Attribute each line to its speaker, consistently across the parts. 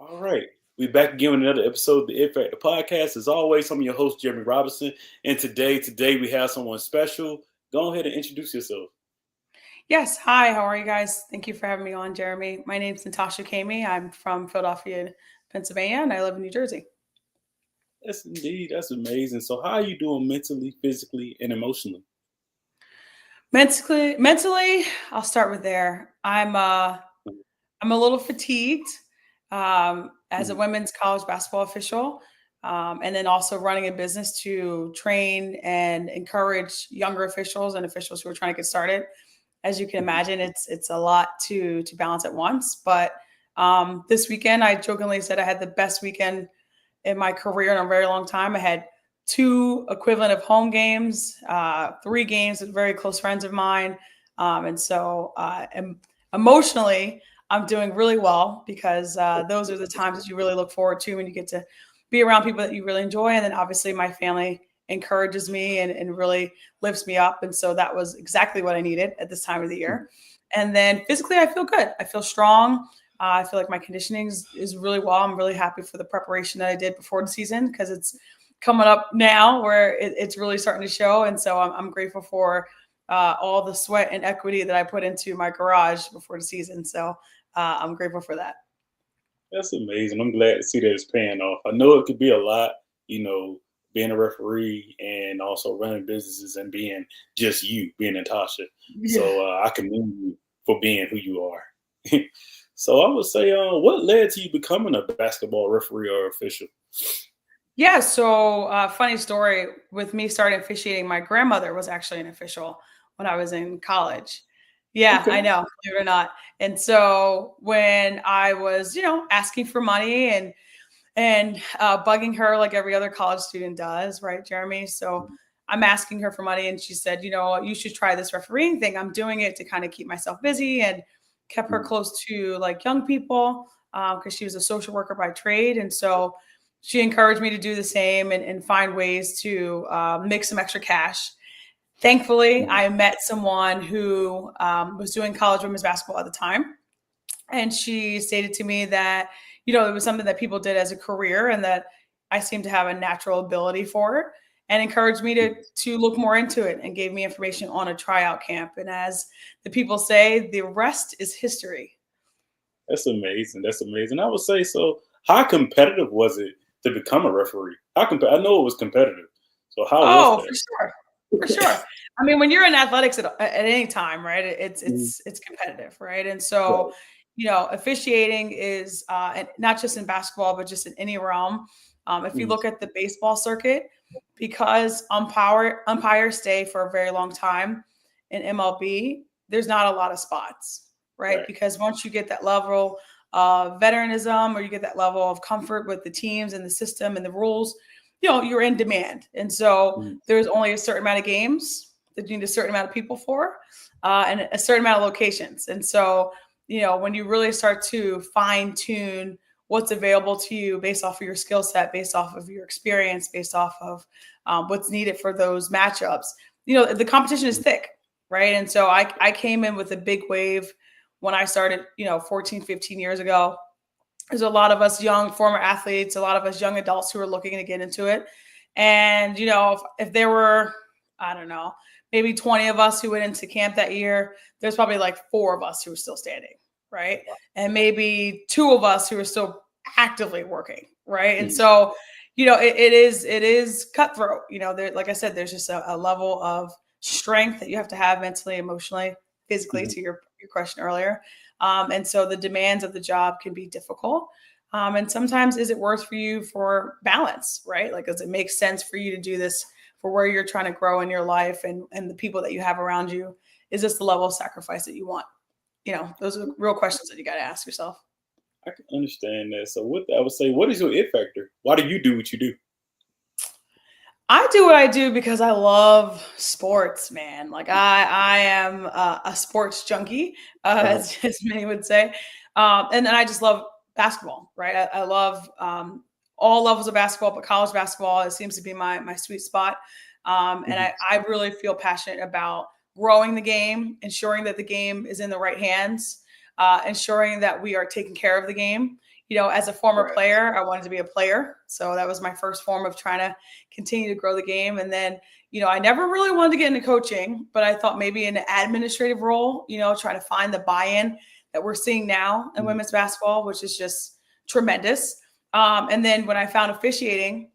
Speaker 1: All right. We back again with another episode of the It Factor podcast. As always, I'm your host, Jeremy Robinson. And today we have someone special. Go ahead and introduce yourself.
Speaker 2: Yes. Hi. How are you guys? Thank you for having me on, Jeremy. My name's Natasha Camy. I'm from Philadelphia, Pennsylvania, and I live in New Jersey.
Speaker 1: Yes, indeed. That's amazing. So how are you doing mentally, physically, and emotionally?
Speaker 2: Mentally, I'll start with there. I'm a little fatigued as a
Speaker 1: Mhm.
Speaker 2: women's college basketball official, and then also running a business to train and encourage younger officials and officials who are trying to get started. As you can imagine, it's a lot to balance at once. But this weekend, I jokingly said I had the best weekend in my career in a very long time. I had two equivalent of home games, three games with very close friends of mine, and emotionally, I'm doing really well because those are the times that you really look forward to when you get to be around people that you really enjoy, and then obviously my family encourages me and really lifts me up, and so that was exactly what I needed at this time of the year. And then physically, I feel good. I feel strong. I feel like my conditioning is really well. I'm really happy for the preparation that I did before the season because it's coming up now where it's really starting to show. And so I'm grateful for all the sweat and equity that I put into my garage before the season. So I'm grateful for that.
Speaker 1: That's amazing. I'm glad to see that it's paying off. I know it could be a lot, being a referee and also running businesses and being just you, being Natasha.
Speaker 2: Yeah.
Speaker 1: So I commend you for being who you are. So I would say, what led to you becoming a basketball referee or official?
Speaker 2: Yeah. So, funny story with me starting officiating, my grandmother was actually an official when I was in college. Yeah, I
Speaker 1: Okay.
Speaker 2: know, believe it or not. And so when I was, asking for money and bugging her like every other college student does, right, Jeremy? So I'm asking her for money, and she said, you should try this refereeing thing. I'm doing it to kind of keep myself busy and kept her
Speaker 1: Mhm.
Speaker 2: close to like young people because she was a social worker by trade. And so she encouraged me to do the same and find ways to make some extra cash. Thankfully,
Speaker 1: Mhm.
Speaker 2: I met someone who was doing college women's basketball at the time, and she stated to me that it was something that people did as a career and that I seemed to have a natural ability for it, and encouraged me to look more into it and gave me information on a tryout camp. And as the people say, the rest is history.
Speaker 1: That's amazing. That's amazing. I would say so. How competitive was it to become a referee? I know it was competitive. So how was
Speaker 2: Oh,
Speaker 1: that?
Speaker 2: for sure. For sure. I mean, when you're in athletics at any time, right? It's
Speaker 1: Mhm.
Speaker 2: it's it's competitive, right? And so,
Speaker 1: Right.
Speaker 2: officiating is and not just in basketball, but just in any realm. If you
Speaker 1: Mhm.
Speaker 2: look at the baseball circuit, because umpires stay for a very long time in MLB, there's not a lot of spots, right?
Speaker 1: Right.
Speaker 2: Because once you get that level of veteranism or you get that level of comfort with the teams and the system and the rules, you're in demand. And so
Speaker 1: Mhm.
Speaker 2: there's only a certain amount of games that you need a certain amount of people for, and a certain amount of locations. And so, when you really start to fine tune what's available to you based off of your skill set, based off of your experience, based off of what's needed for those matchups, the competition is thick, right? And so I came in with a big wave when I started, 14, 15 years ago. There's a lot of us young former athletes, a lot of us young adults who are looking to get into it. And, if there were, I don't know, maybe 20 of us who went into camp that year, there's probably like four of us who are still standing, right? And maybe two of us who are still actively working, right? And
Speaker 1: Mhm.
Speaker 2: so, it is cutthroat. There, like I said, there's just a level of strength that you have to have mentally, emotionally, physically,
Speaker 1: Mhm.
Speaker 2: to your question earlier. And so the demands of the job can be difficult. And sometimes, is it worth for you for balance, right? Like, does it make sense for you to do this for where you're trying to grow in your life and the people that you have around you? Is this the level of sacrifice that you want? Those are real questions that you got to ask yourself.
Speaker 1: I can understand that. So what I would say, what is your it factor? Why do you do what you do?
Speaker 2: I do what I do because I love sports, man. Like I am a sports junkie,
Speaker 1: Uh-huh.
Speaker 2: as many would say, and then I just love basketball. Right, I love all levels of basketball, but college basketball it seems to be my sweet spot. And
Speaker 1: Mhm.
Speaker 2: I really feel passionate about growing the game, ensuring that the game is in the right hands, ensuring that we are taking care of the game. as a former
Speaker 1: Right.
Speaker 2: player, I wanted to be a player. So that was my first form of trying to continue to grow the game. And then, I never really wanted to get into coaching, but I thought maybe in an administrative role, trying to find the buy-in that we're seeing now in
Speaker 1: Mhm.
Speaker 2: women's basketball, which is just tremendous. And then when I found officiating,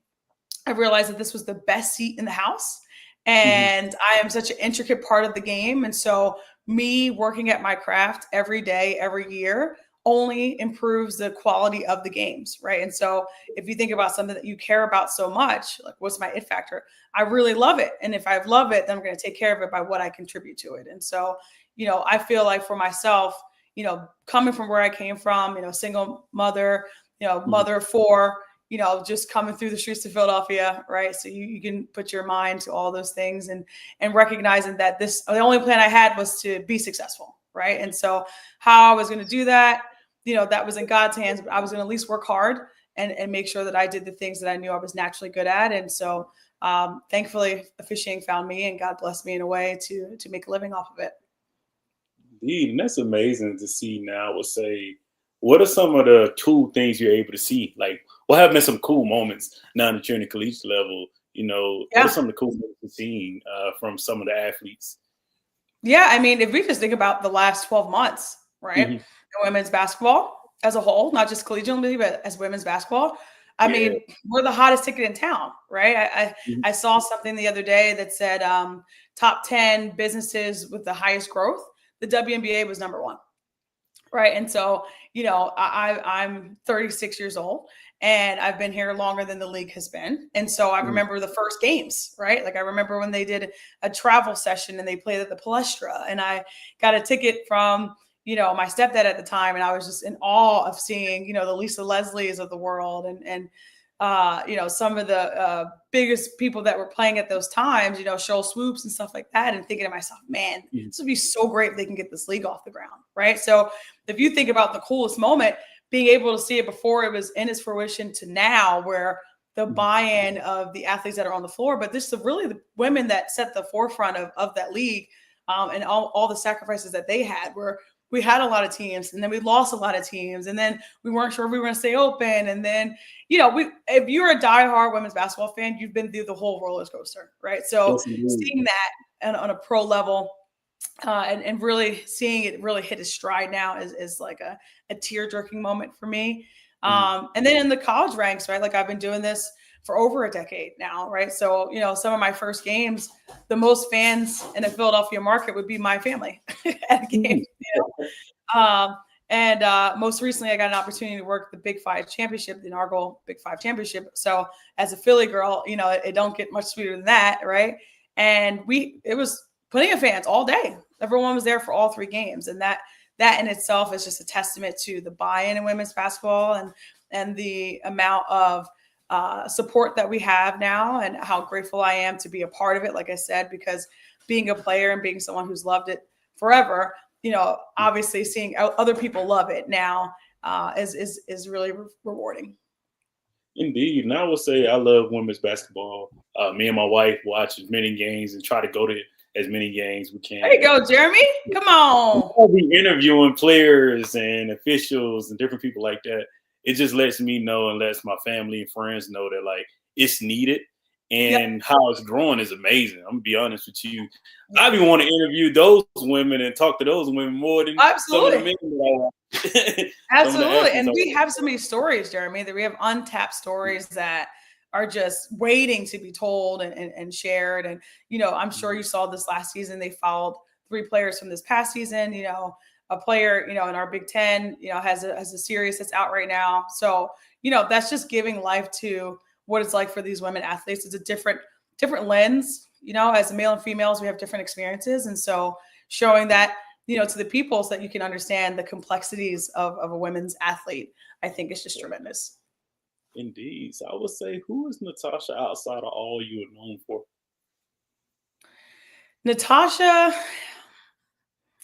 Speaker 2: I realized that this was the best seat in the house.
Speaker 1: Mhm.
Speaker 2: And I am such an intricate part of the game. And so, me working at my craft every day, every year, only improves the quality of the games, right? And so, if you think about something that you care about so much, like what's my it factor? I really love it. And if I love it, then I'm going to take care of it by what I contribute to it. And so, I feel like for myself, coming from where I came from, single mother,
Speaker 1: Mhm.
Speaker 2: mother of four, just coming through the streets of Philadelphia, right? So you can put your mind to all those things and recognizing that the only plan I had was to be successful, right? And so how I was going to do that, that was in God's hands, but I was going to at least work hard and make sure that I did the things that I knew I was naturally good at. And so thankfully officiating found me and God blessed me in a way to make a living off of it.
Speaker 1: Indeed, and that's amazing to see now. I would say, what are some of the cool things you're able to see? Like, what have been some cool moments now that you're in the collegiate level? What are
Speaker 2: Yeah.
Speaker 1: some of the cool moments you've seen from some of the athletes?
Speaker 2: Yeah, I mean, if we just think about the last 12 months, right?
Speaker 1: Hmm.
Speaker 2: In women's basketball as a whole, not just collegiately, but as women's basketball, I
Speaker 1: Yeah.
Speaker 2: mean, we're the hottest ticket in town, right?
Speaker 1: Mhm.
Speaker 2: I saw something the other day that said top 10 businesses with the highest growth. The WNBA was number one. Right. And so, I'm 36 years old and I've been here longer than the league has been. And so I
Speaker 1: Mhm.
Speaker 2: remember the first games, right? Like I remember when they did a travel session and they played at the Palestra and I got a ticket from, my stepdad at the time. And I was just in awe of seeing, the Lisa Leslies of the world and some of the biggest people that were playing at those times, Shoal Swoops and stuff like that, and thinking to myself, man,
Speaker 1: Mhm.
Speaker 2: this would be so great if they can get this league off the ground, right? So if you think about the coolest moment, being able to see it before it was in its fruition to now, where the
Speaker 1: Mhm.
Speaker 2: buy-in of the athletes that are on the floor, but this is really the women that set the forefront of that league, and all the sacrifices that they had, where we had a lot of teams and then we lost a lot of teams and then we weren't sure if we were going to stay open and then if you're a diehard women's basketball fan, you've been through the whole roller coaster, right? So
Speaker 1: Yes, indeed.
Speaker 2: seeing that on a pro level, and really seeing it really hit its stride now is like a tear jerking moment for me.
Speaker 1: Mhm.
Speaker 2: And then in the college ranks, right? Like I've been doing this for over a decade now, right? So, some of my first games, the most fans in the Philadelphia market would be my family at a game,
Speaker 1: Mhm.
Speaker 2: and most recently, I got an opportunity to work the Big Five Championship, the inaugural Big Five Championship. So, as a Philly girl, it don't get much sweeter than that, right? And it was plenty of fans all day. Everyone was there for all three games, and that in itself is just a testament to the buy-in in women's basketball and the amount of support that we have now, and how grateful I am to be a part of it. Like I said, because being a player and being someone who's loved it forever, obviously seeing other people love it now is really rewarding.
Speaker 1: Indeed, and I would say I love women's basketball. Me and my wife watch as many games and try to go to as many games we
Speaker 2: There you
Speaker 1: can.
Speaker 2: go, Jeremy. Come on.
Speaker 1: I'll be interviewing players and officials and different people like that. It just lets me know and lets my family and friends know that like it's needed
Speaker 2: Yep.
Speaker 1: and how it's growing is amazing. I'm gonna be honest with you. I
Speaker 2: Yeah.
Speaker 1: even want to interview those women and talk to those women more than some of the
Speaker 2: Absolutely.
Speaker 1: men that some of the
Speaker 2: Absolutely.
Speaker 1: athletes.
Speaker 2: And we have so many stories, Jeremy, that we have untapped stories that are just waiting to be told and shared. And, I'm sure you saw this last season. They followed three players from this past season. A player, in our Big Ten, has a series that's out right now. So, that's just giving life to what it's like for these women athletes. It's a different lens, as male and females, we have different experiences. And so showing that to the people so that you can understand the complexities of a women's athlete, I think is just tremendous.
Speaker 1: Indeed. So I would say, who is Natasha outside of all you are known for?
Speaker 2: Natasha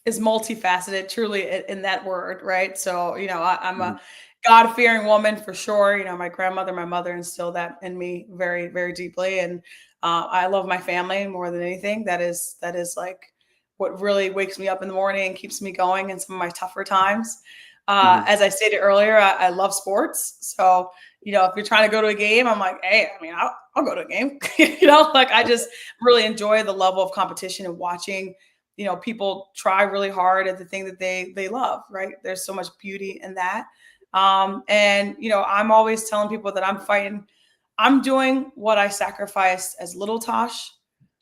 Speaker 2: is multifaceted, truly in that word, right? So, I'm
Speaker 1: Mhm.
Speaker 2: a God fearing woman for sure. My grandmother, my mother instilled that in me very, very deeply. And I love my family more than anything. That is like what really wakes me up in the morning and keeps me going in some of my tougher times.
Speaker 1: Mhm.
Speaker 2: As I stated earlier, I love sports. So, if you're trying to go to a game, I'm like, hey, I mean, I'll go to a game. Like I just really enjoy the level of competition and watching, people try really hard at the thing that they love, right? There's so much beauty in that. And I'm always telling people that I'm doing what I sacrificed as little Tosh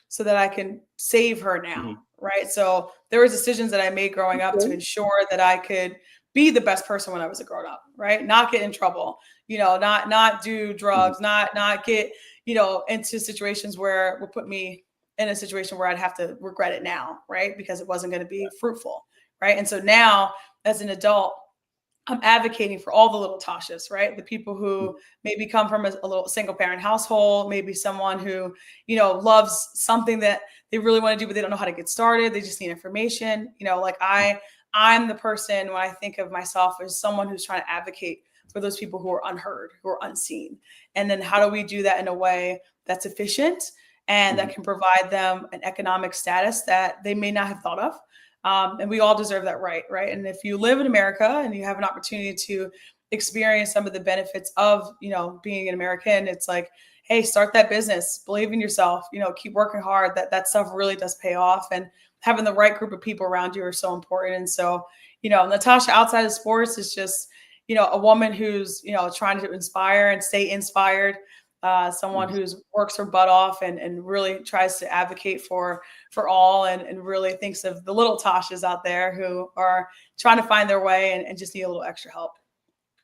Speaker 2: so that I can save her now,
Speaker 1: Mhm.
Speaker 2: right? So there was decisions that I made growing up to
Speaker 1: Okay.
Speaker 2: ensure that I could be the best person when I was a grown up, right? Not get in trouble, not do
Speaker 1: Mhm.
Speaker 2: drugs, not get, into situations where would put me in a situation where I'd have to regret it now, right? Because it wasn't going to be fruitful, right? And so now as an adult, I'm advocating for all the little Tashas, right? The people who maybe come from a little single parent household, maybe someone who, loves something that they really want to do, but they don't know how to get started. They just need information. Like I'm the person when I think of myself as someone who's trying to advocate for those people who are unheard, who are unseen. And then how do we do that in a way that's efficient and that
Speaker 1: Mhm.
Speaker 2: can provide them an economic status that they may not have thought of? And we all deserve that right? And if you live in America and you have an opportunity to experience some of the benefits of, being an American, it's like, hey, start that business, believe in yourself, keep working hard. That stuff really does pay off. And having the right group of people around you are so important. And so, Natasha outside of sports is just, a woman who's, trying to inspire and stay inspired. Someone
Speaker 1: Mhm.
Speaker 2: who's works her butt off and really tries to advocate for all and really thinks of the little Tashas out there who are trying to find their way and just need a little extra help.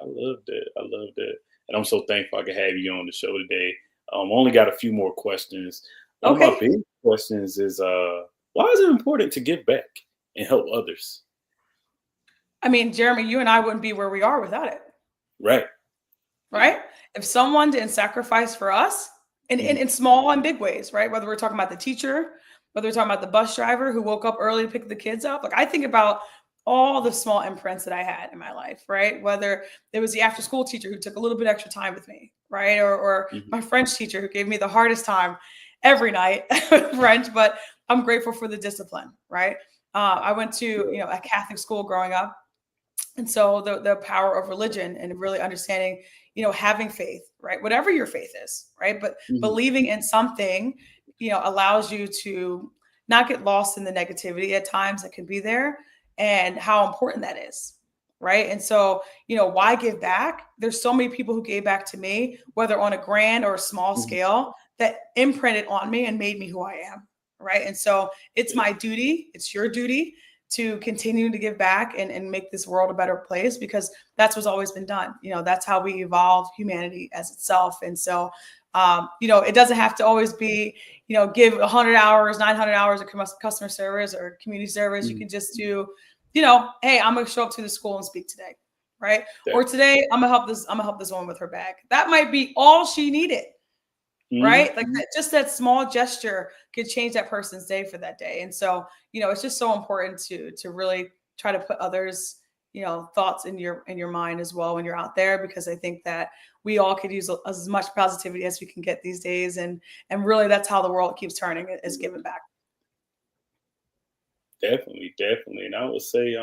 Speaker 1: I love that. I love that. And I'm so thankful I could have you on the show today. Only got a few more questions. One of my
Speaker 2: Okay.
Speaker 1: big questions is why is it important to give back and help others?
Speaker 2: I mean, Jeremy, you and I wouldn't be where we are without it,
Speaker 1: Right.
Speaker 2: right? If someone didn't sacrifice for us
Speaker 1: Mhm.
Speaker 2: in small and big ways, right? Whether we're talking about the teacher, whether we're talking about the bus driver who woke up early to pick the kids up. Like I think about all the small imprints that I had in my life, right? Whether it was the after school teacher who took a little bit extra time with me, right? Or
Speaker 1: Mhm.
Speaker 2: my French teacher who gave me the hardest time every night with French, but I'm grateful for the discipline, right? I went to,
Speaker 1: Yeah.
Speaker 2: a Catholic school growing up, and so the power of religion and really understanding, having faith, right? Whatever your faith is, right? But
Speaker 1: Mhm.
Speaker 2: believing in something, allows you to not get lost in the negativity at times that can be there and how important that is. Right. And so, why give back? There's so many people who gave back to me, whether on a grand or a small
Speaker 1: Mhm.
Speaker 2: scale, that imprinted on me and made me who I am. Right. And so it's
Speaker 1: Yeah.
Speaker 2: my duty, it's your duty to continue to give back and make this world a better place because that's what's always been done. That's how we evolve humanity as itself. And so, it doesn't have to always be, give 100 hours, 900 hours of customer service or community service. You
Speaker 1: Mhm.
Speaker 2: can just do, hey, I'm going to show up to the school and speak today. Right. Or
Speaker 1: Definitely.
Speaker 2: today I'm gonna help this woman with her bag. That might be all she needed, right? Like
Speaker 1: Mhm.
Speaker 2: just that small gesture could change that person's day for that day. And so, it's just so important to really try to put others, thoughts in your mind as well when you're out there, because I think that we all could use as much positivity as we can get these days. And really that's how the world keeps turning is giving back.
Speaker 1: Definitely, definitely. And I would say,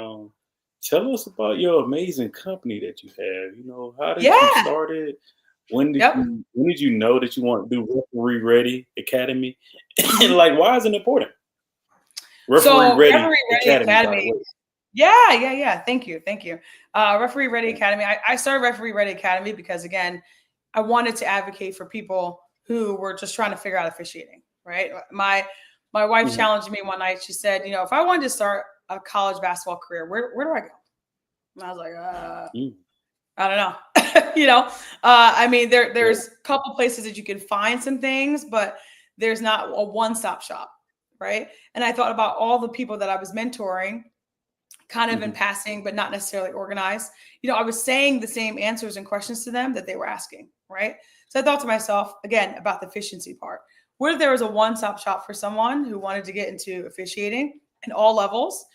Speaker 1: tell us about your amazing company that you have. How did you
Speaker 2: Yeah.
Speaker 1: start it?
Speaker 2: Yep.
Speaker 1: When did you know that you want to do Referee Ready Academy? And
Speaker 2: Mhm.
Speaker 1: like, why is it important? Referee
Speaker 2: So
Speaker 1: Ready
Speaker 2: Referee Ready
Speaker 1: Academy, by the
Speaker 2: Academy.
Speaker 1: way.
Speaker 2: Yeah. Thank you. Thank you. Referee Ready Academy. I started Referee Ready Academy because, again, I wanted to advocate for people who were just trying to figure out officiating, right? My wife
Speaker 1: Mhm.
Speaker 2: challenged me one night. She said, if I wanted to start a college basketball career, where do I go? And I was like,
Speaker 1: Mm.
Speaker 2: I don't know. I mean,
Speaker 1: Yeah.
Speaker 2: there's a couple places that you can find some things, but there's not a one-stop shop, right? And I thought about all the people that I was mentoring kind of in
Speaker 1: Mhm.
Speaker 2: passing, but not necessarily organized. I was saying the same answers and questions to them that they were asking, right? So I thought to myself, again, about the efficiency part. What if there was a one stop shop for someone who wanted to get into officiating in all levels,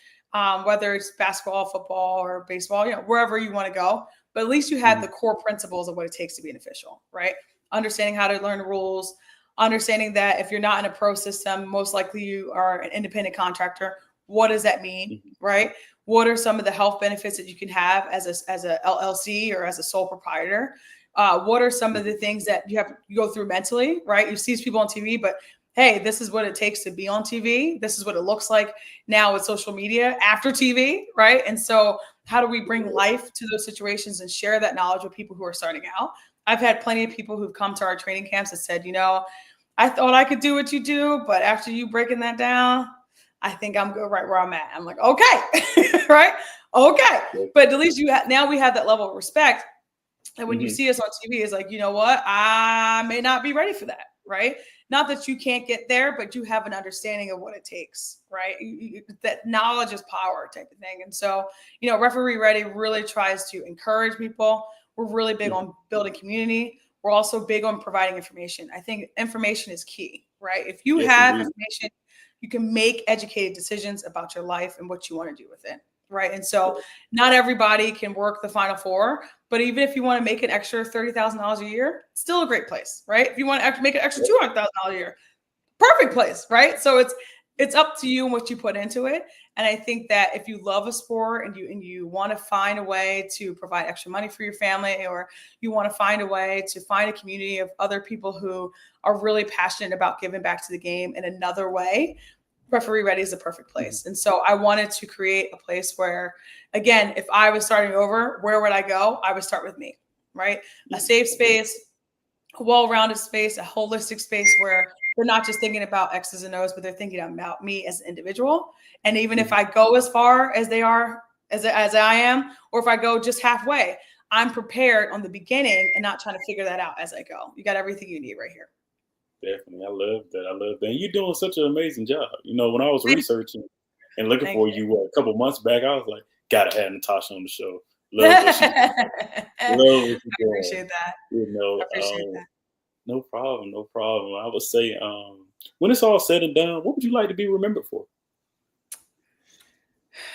Speaker 2: whether it's basketball, football, or baseball, wherever you want to go, but at least you had the
Speaker 1: Mhm.
Speaker 2: core principles of what it takes to be an official, right? Understanding how to learn the rules, understanding that if you're not in a pro system, most likely you are an independent contractor. What does that mean,
Speaker 1: Mhm.
Speaker 2: right? What are some of the health benefits that you can have as a LLC or as a sole proprietor? What are some of the things that you go through mentally, right? You see these people on TV, but hey, this is what it takes to be on TV. This is what it looks like now with social media after TV, right? And so how do we bring life to those situations and share that knowledge with people who are starting out? I've had plenty of people who've come to our training camps and said, I thought I could do what you do, but after you breaking that down, I think I'm good right where I'm at. I'm like, okay, right? Okay. But at least now we have that level of respect. And when you see us on TV, it's like, you know what? I may not be ready for that, right? Not that you can't get there, but you have an understanding of what it takes, right? That knowledge is power type of thing. And so, Referee Ready really tries to encourage people. We're really big on building community. We're also big on providing information. I think information is key, right? If you have information, you can make educated decisions about your life and what you want to do with it, right? And so not everybody can work the Final Four, but even if you want to make an extra $30,000 a year, still a great place, right? If you want to make an extra $200,000 a year, perfect place, right? So it's up to you and what you put into it. And I think that if you love a sport and you want to find a way to provide extra money for your family, or you want to find a way to find a community of other people who are really passionate about giving back to the game in another way, Referee Ready is the perfect place. And so I wanted to create a place where, again, if I was starting over, where would I go? I would start with me, right? A safe space, a well-rounded space, a holistic space where they're not just thinking about X's and O's, but they're thinking about me as an individual. And even if I go as far as they are, as I am, or if I go just halfway, I'm prepared on the beginning and not trying to figure that out as I go. You got everything you need right here.
Speaker 1: Definitely. I love that. And you're doing such an amazing job. When I was researching and looking for you a couple months back, I was like, gotta have Natasha on the show. Love what she doing. Love what she doing.
Speaker 2: I appreciate that. I appreciate that.
Speaker 1: No problem. No problem. I would say, when it's all said and done, what would you like to be remembered for?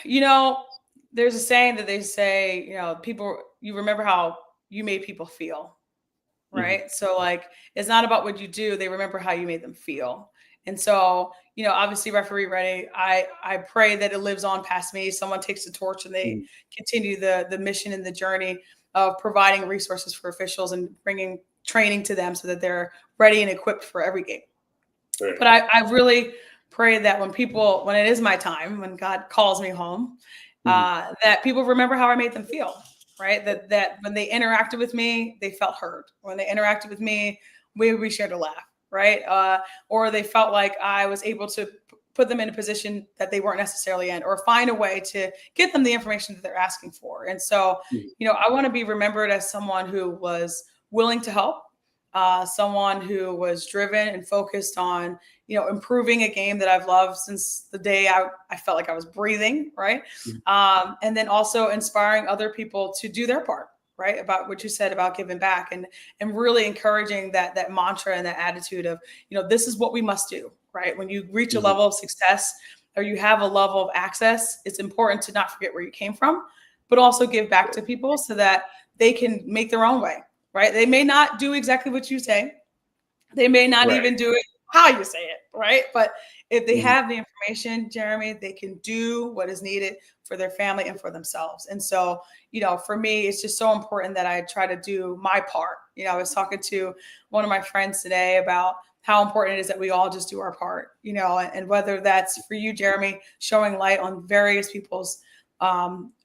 Speaker 2: There's a saying that they say, you remember how you made people feel, right? So it's not about what you do. They remember how you made them feel. And so, obviously Referee Ready, I pray that it lives on past me. Someone takes the torch and they continue the mission and the journey of providing resources for officials and bringing training to them so that they're ready and equipped for every game. Right. But I really pray that when it is my time, when God calls me home, that people remember how I made them feel, right? That when they interacted with me, they felt heard. When they interacted with me, we shared a laugh, right? Or they felt like I was able to put them in a position that they weren't necessarily in, or find a way to get them the information that they're asking for. And so, I want to be remembered as someone who was willing to help, someone who was driven and focused on, improving a game that I've loved since the day I felt like I was breathing, right? And then also inspiring other people to do their part, right? About what you said about giving back and really encouraging that mantra and that attitude of, this is what we must do, right? When you reach a level of success or you have a level of access, it's important to not forget where you came from, but also give back to people so that they can make their own way, right? They may not do exactly what you say. They may not even do it how you say it, right? But if they have the information, Jeremy, they can do what is needed for their family and for themselves. And so, for me, it's just so important that I try to do my part. I was talking to one of my friends today about how important it is that we all just do our part, and whether that's for you, Jeremy, showing light on various people's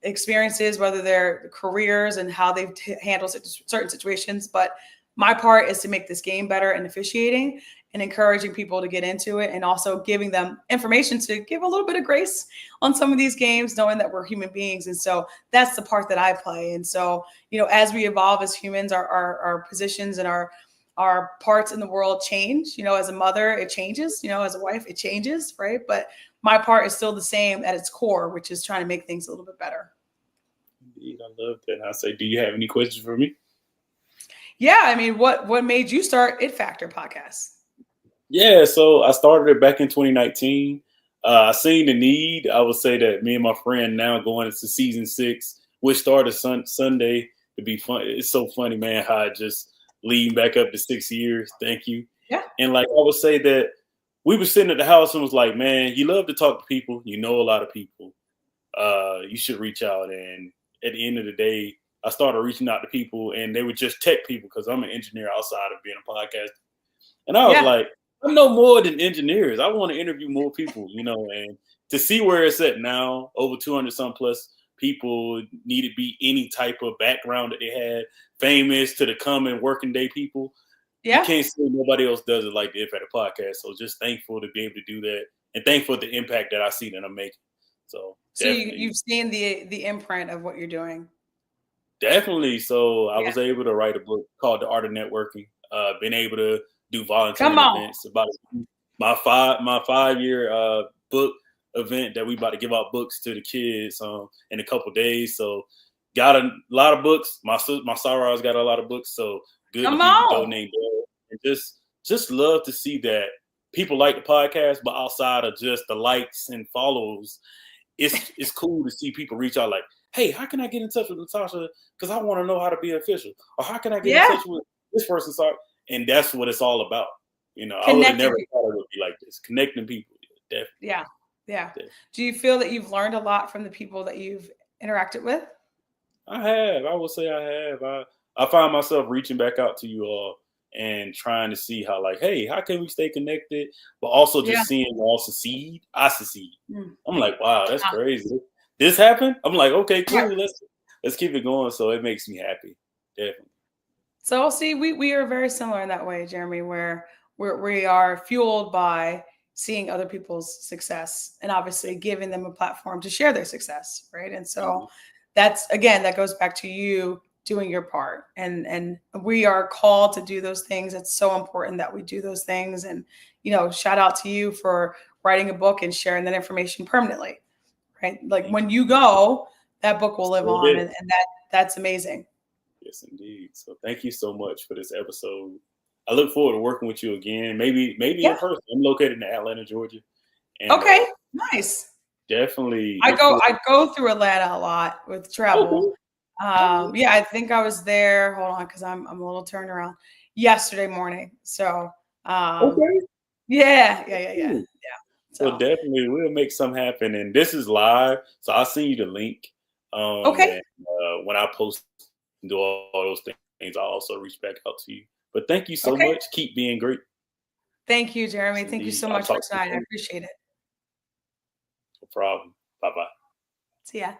Speaker 2: experiences, whether their careers and how they've handled certain situations. But my part is to make this game better and officiating and encouraging people to get into it, and also giving them information to give a little bit of grace on some of these games, knowing that we're human beings. And so that's the part that I play. And so, as we evolve as humans, our positions and our parts in the world change. As a mother, it changes, as a wife, it changes, right? But my part is still the same at its core, which is trying to make things a little bit better.
Speaker 1: Indeed, I love that. And I say, do you have any questions for me?
Speaker 2: Yeah. I mean, what made you start It Factor podcast?
Speaker 1: Yeah. So I started it back in 2019. I seen the need. I would say that me and my friend now going into season 6, which started Sunday, to be fun. It's so funny, man, how I just leading back up to 6 years. Thank you.
Speaker 2: Yeah.
Speaker 1: And I would say that we were sitting at the house and was like, man, you love to talk to people. You know a lot of people. you should reach out. And at the end of the day, I started reaching out to people, and they were just tech people because I'm an engineer outside of being a podcaster. And I was
Speaker 2: Yeah.
Speaker 1: like, I know more than engineers. I want to interview more people, and to see where it's at now, over 200 some plus people, need to be any type of background that they had, famous to the common working day people. You
Speaker 2: Yeah.
Speaker 1: can't say nobody else does it like the Impact Podcast. So just thankful to be able to do that, and thankful for the impact that I see that I'm making. So
Speaker 2: So
Speaker 1: definitely.
Speaker 2: you've seen the imprint of what you're doing.
Speaker 1: Definitely. So I
Speaker 2: Yeah.
Speaker 1: was able to write a book called The Art of Networking. Been able to do
Speaker 2: Come
Speaker 1: volunteering
Speaker 2: on.
Speaker 1: events. About my 5 year book event that we about to give out books to the kids in a couple days. So got a lot of books. My sorors got a lot of books. So good to
Speaker 2: Come
Speaker 1: be
Speaker 2: on.
Speaker 1: donating there. And just love to see that people like the podcast, but outside of just the likes and follows, it's cool to see people reach out like, hey, how can I get in touch with Natasha? Because I want to know how to be official. Or how can I get in
Speaker 2: Yeah.
Speaker 1: touch with this person? And that's what it's all about. I would have
Speaker 2: Connecting
Speaker 1: never
Speaker 2: people.
Speaker 1: thought it would be like this. Connecting people. Definitely.
Speaker 2: Yeah. Yeah.
Speaker 1: Definitely.
Speaker 2: Do you feel that you've learned a lot from the people that you've interacted with?
Speaker 1: I have. I would say I have. I find myself reaching back out to you all and trying to see how, like, hey, how can we stay connected? But also
Speaker 2: Yeah.
Speaker 1: just seeing y'all succeed. I succeed.
Speaker 2: Mm.
Speaker 1: I'm like, wow, that's
Speaker 2: Ah,
Speaker 1: crazy. This happened. I'm like, okay,
Speaker 2: yeah.
Speaker 1: cool. Let's keep it going. So it makes me happy. Definitely.
Speaker 2: So see, we are very similar in that way, Jeremy, where we are fueled by seeing other people's success and obviously giving them a platform to share their success, right? And so
Speaker 1: Mhm.
Speaker 2: that's, again, that goes back to you doing your part, and we are called to do those things. It's so important that we do those things. And shout out to you for writing a book and sharing that information permanently, right? Like
Speaker 1: Thank
Speaker 2: when
Speaker 1: you.
Speaker 2: you go, that book will live
Speaker 1: Still
Speaker 2: on,
Speaker 1: there.
Speaker 2: and that's amazing.
Speaker 1: Yes, indeed. So thank you so much for this episode. I look forward to working with you again. Maybe in
Speaker 2: Yeah.
Speaker 1: person. I'm located in Atlanta, Georgia, and
Speaker 2: Okay. Nice.
Speaker 1: definitely
Speaker 2: I
Speaker 1: look
Speaker 2: go
Speaker 1: forward.
Speaker 2: I go through Atlanta a lot with travel.
Speaker 1: Okay. All right.
Speaker 2: Yeah, I think I was there. Hold on, because I'm a little turned around yesterday morning. So
Speaker 1: Okay.
Speaker 2: yeah.
Speaker 1: Cool. Well,
Speaker 2: So
Speaker 1: definitely, we'll make some happen. And this is live, so I'll send you the link.
Speaker 2: okay,
Speaker 1: And when I post and do all those things, I'll also reach back out to you. But thank you so
Speaker 2: okay.
Speaker 1: much. Keep being great.
Speaker 2: Thank you,
Speaker 1: Yes,
Speaker 2: Jeremy. Thank you
Speaker 1: indeed.
Speaker 2: so
Speaker 1: I'll
Speaker 2: much for
Speaker 1: talk to you
Speaker 2: tonight. I
Speaker 1: soon.
Speaker 2: appreciate it.
Speaker 1: No problem. Bye bye.
Speaker 2: See ya.